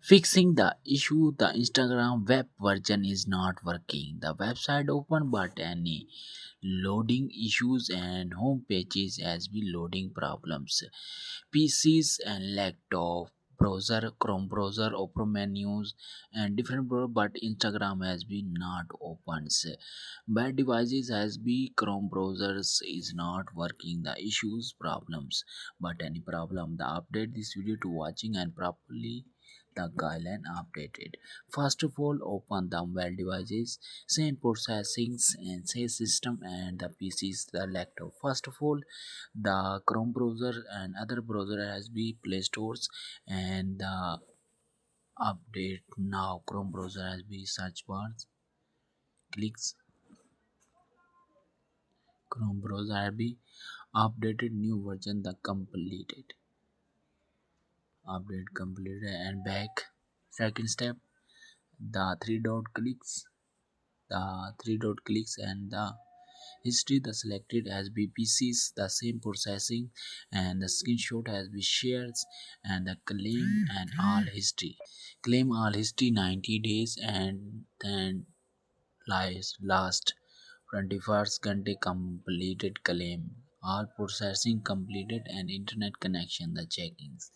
Fixing the issue, the Instagram web version is not working. The website open but any loading issues and home pages has been loading problems. PCs and laptop browser, Chrome browser, open menus and different but Instagram has been not opens. Bad devices has been Chrome browsers is not working. The issues problems but any problem. The update this video to watching and properly the guideline updated. First of all, open the mobile devices, same processing and say system and the PCs, the laptop. First of all, the Chrome browser and other browser has been Play Stores and the update now Chrome browser has been search bars clicks Chrome browser has been updated new version the completed update completed and back. Second step, the three dot clicks and the history the selected as BPCs the same processing and the screenshot has been shared and the claim all history 90 days and then last 21st घंटे completed claim all processing completed and internet connection the checkings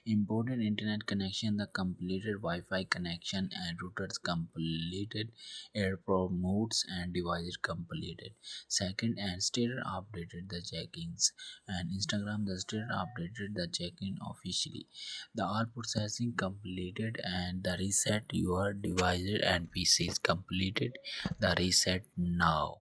important internet connection the completed Wi-Fi connection and routers completed airport modes and devices completed second and status updated the checkings and Instagram the status updated the check-in officially the all processing completed and the reset your devices and PCs completed the reset now.